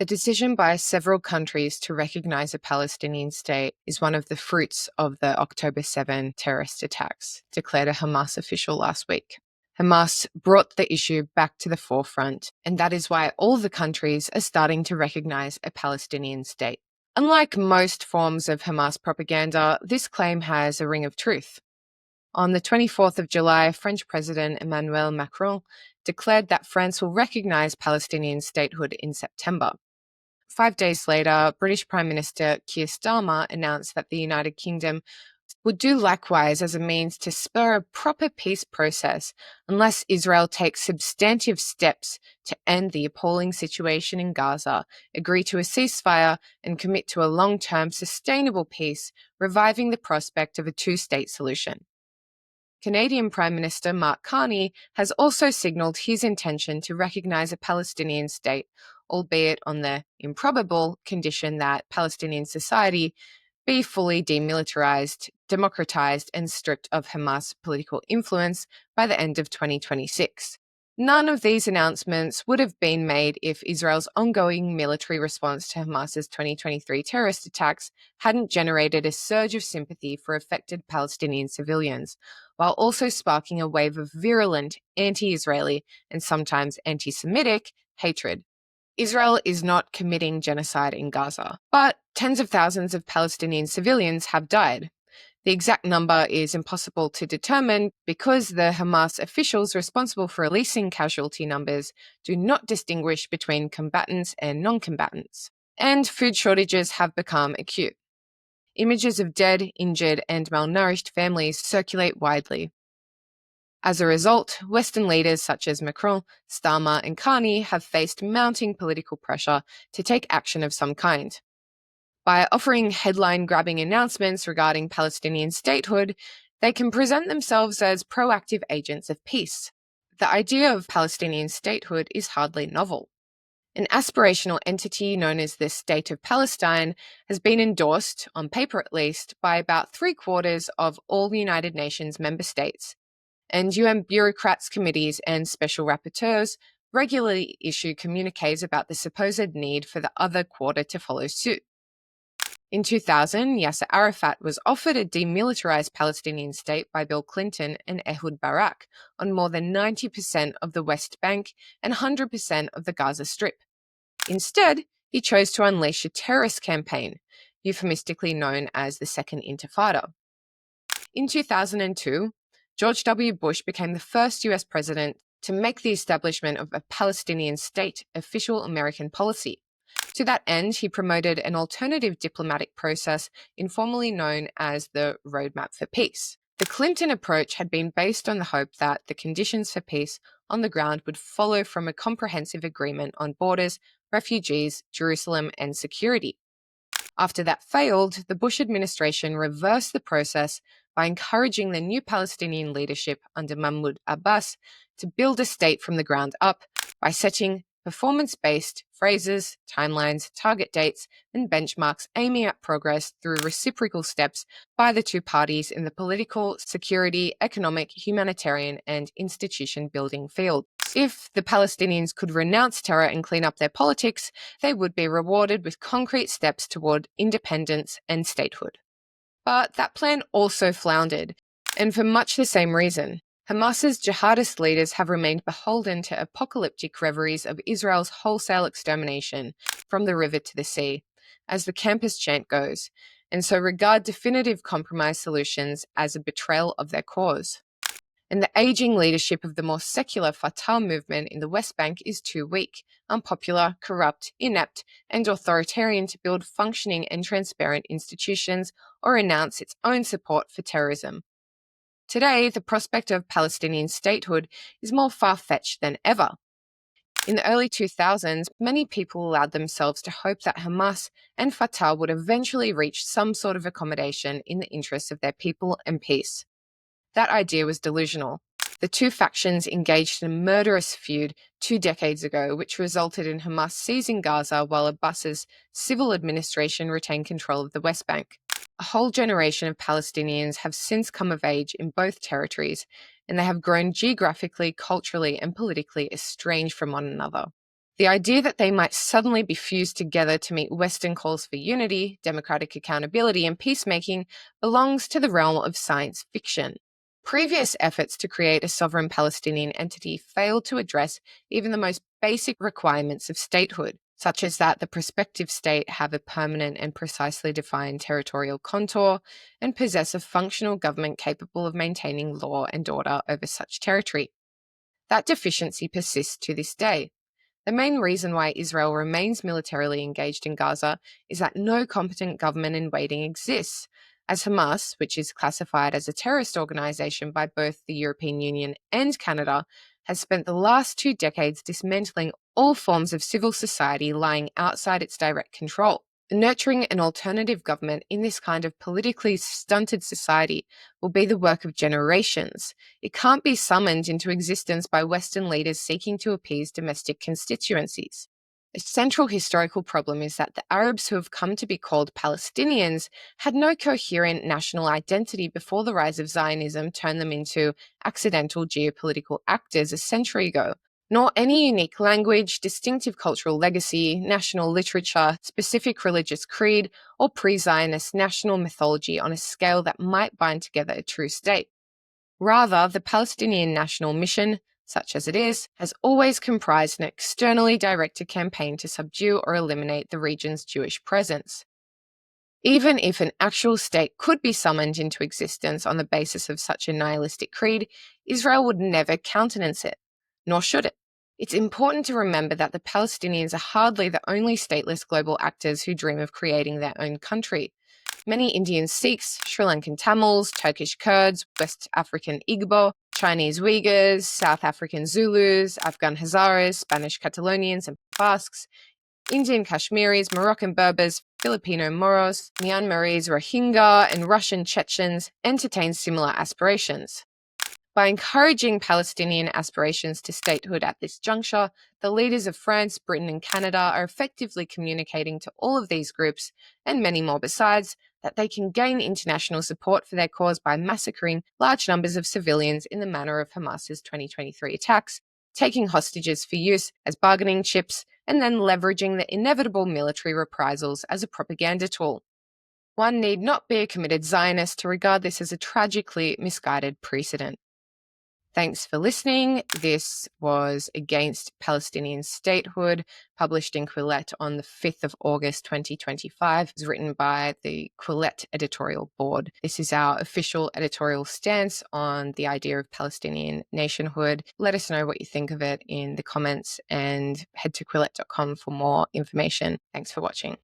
The decision by several countries to recognize a Palestinian state is one of the fruits of the October 7 terrorist attacks, declared a Hamas official last week. Hamas brought the issue back to the forefront, and that is why all the countries are starting to recognize a Palestinian state. Unlike most forms of Hamas propaganda, this claim has a ring of truth. On the 24th of July, French President Emmanuel Macron declared that France will recognize Palestinian statehood in September. 5 days later, British Prime Minister Keir Starmer announced that the United Kingdom would do likewise as a means to spur a proper peace process unless Israel takes substantive steps to end the appalling situation in Gaza, agree to a ceasefire, and commit to a long-term sustainable peace, reviving the prospect of a two-state solution. Canadian Prime Minister Mark Carney has also signalled his intention to recognise a Palestinian state, albeit on the improbable condition that Palestinian society be fully demilitarised, democratised, and stripped of Hamas political influence by the end of 2026. None of these announcements would have been made if Israel's ongoing military response to Hamas's 2023 terrorist attacks hadn't generated a surge of sympathy for affected Palestinian civilians, while also sparking a wave of virulent anti-Israeli and sometimes anti-Semitic hatred. Israel is not committing genocide in Gaza, but tens of thousands of Palestinian civilians have died. The exact number is impossible to determine because the Hamas officials responsible for releasing casualty numbers do not distinguish between combatants and non-combatants. And food shortages have become acute. Images of dead, injured, and malnourished families circulate widely. As a result, Western leaders such as Macron, Starmer, and Carney have faced mounting political pressure to take action of some kind. By offering headline-grabbing announcements regarding Palestinian statehood, they can present themselves as proactive agents of peace. The idea of Palestinian statehood is hardly novel. An aspirational entity known as the State of Palestine has been endorsed, on paper at least, by about 3/4 of all the United Nations member states, and UN bureaucrats, committees, and special rapporteurs regularly issue communiques about the supposed need for the other quarter to follow suit. In 2000, Yasser Arafat was offered a demilitarized Palestinian state by Bill Clinton and Ehud Barak on more than 90% of the West Bank and 100% of the Gaza Strip. Instead, he chose to unleash a terrorist campaign, euphemistically known as the Second Intifada. In 2002, George W. Bush became the first US president to make the establishment of a Palestinian state official American policy. To that end, he promoted an alternative diplomatic process informally known as the Roadmap for Peace. The Clinton approach had been based on the hope that the conditions for peace on the ground would follow from a comprehensive agreement on borders, refugees, Jerusalem, and security. After that failed, the Bush administration reversed the process by encouraging the new Palestinian leadership under Mahmoud Abbas to build a state from the ground up by setting performance-based phrases, timelines, target dates, and benchmarks aiming at progress through reciprocal steps by the two parties in the political, security, economic, humanitarian, and institution-building field. If the Palestinians could renounce terror and clean up their politics, they would be rewarded with concrete steps toward independence and statehood. But that plan also floundered, and for much the same reason. Hamas's jihadist leaders have remained beholden to apocalyptic reveries of Israel's wholesale extermination from the river to the sea, as the campus chant goes, and so regard definitive compromise solutions as a betrayal of their cause. And the aging leadership of the more secular Fatah movement in the West Bank is too weak, unpopular, corrupt, inept, and authoritarian to build functioning and transparent institutions or announce its own support for terrorism. Today, the prospect of Palestinian statehood is more far-fetched than ever. In the early 2000s, many people allowed themselves to hope that Hamas and Fatah would eventually reach some sort of accommodation in the interests of their people and peace. That idea was delusional. The two factions engaged in a murderous feud 2 decades ago, which resulted in Hamas seizing Gaza while Abbas's civil administration retained control of the West Bank. A whole generation of Palestinians have since come of age in both territories, and they have grown geographically, culturally, and politically estranged from one another. The idea that they might suddenly be fused together to meet Western calls for unity, democratic accountability, and peacemaking belongs to the realm of science fiction. Previous efforts to create a sovereign Palestinian entity failed to address even the most basic requirements of statehood, such as that the prospective state have a permanent and precisely defined territorial contour and possess a functional government capable of maintaining law and order over such territory. That deficiency persists to this day. The main reason why Israel remains militarily engaged in Gaza is that no competent government in waiting exists, as Hamas, which is classified as a terrorist organization by both the European Union and Canada, has spent the last 2 decades dismantling all forms of civil society lying outside its direct control. Nurturing an alternative government in this kind of politically stunted society will be the work of generations. It can't be summoned into existence by Western leaders seeking to appease domestic constituencies. A central historical problem is that the Arabs who have come to be called Palestinians had no coherent national identity before the rise of Zionism turned them into accidental geopolitical actors a century ago, nor any unique language, distinctive cultural legacy, national literature, specific religious creed, or pre-Zionist national mythology on a scale that might bind together a true state. Rather, the Palestinian national mission, such as it is, has always comprised an externally directed campaign to subdue or eliminate the region's Jewish presence. Even if an actual state could be summoned into existence on the basis of such a nihilistic creed, Israel would never countenance it, nor should it. It's important to remember that the Palestinians are hardly the only stateless global actors who dream of creating their own country. Many Indian Sikhs, Sri Lankan Tamils, Turkish Kurds, West African Igbo, Chinese Uyghurs, South African Zulus, Afghan Hazaras, Spanish Catalonians and Basques, Indian Kashmiris, Moroccan Berbers, Filipino Moros, Myanmarese Rohingya, and Russian Chechens entertain similar aspirations. By encouraging Palestinian aspirations to statehood at this juncture, the leaders of France, Britain, and Canada are effectively communicating to all of these groups, and many more besides, that they can gain international support for their cause by massacring large numbers of civilians in the manner of Hamas's 2023 attacks, taking hostages for use as bargaining chips, and then leveraging the inevitable military reprisals as a propaganda tool. One need not be a committed Zionist to regard this as a tragically misguided precedent. Thanks for listening. This was Against Palestinian Statehood, published in Quillette on the 5th of August 2025. It was written by the Quillette editorial board. This is our official editorial stance on the idea of Palestinian nationhood. Let us know what you think of it in the comments and head to quillette.com for more information. Thanks for watching.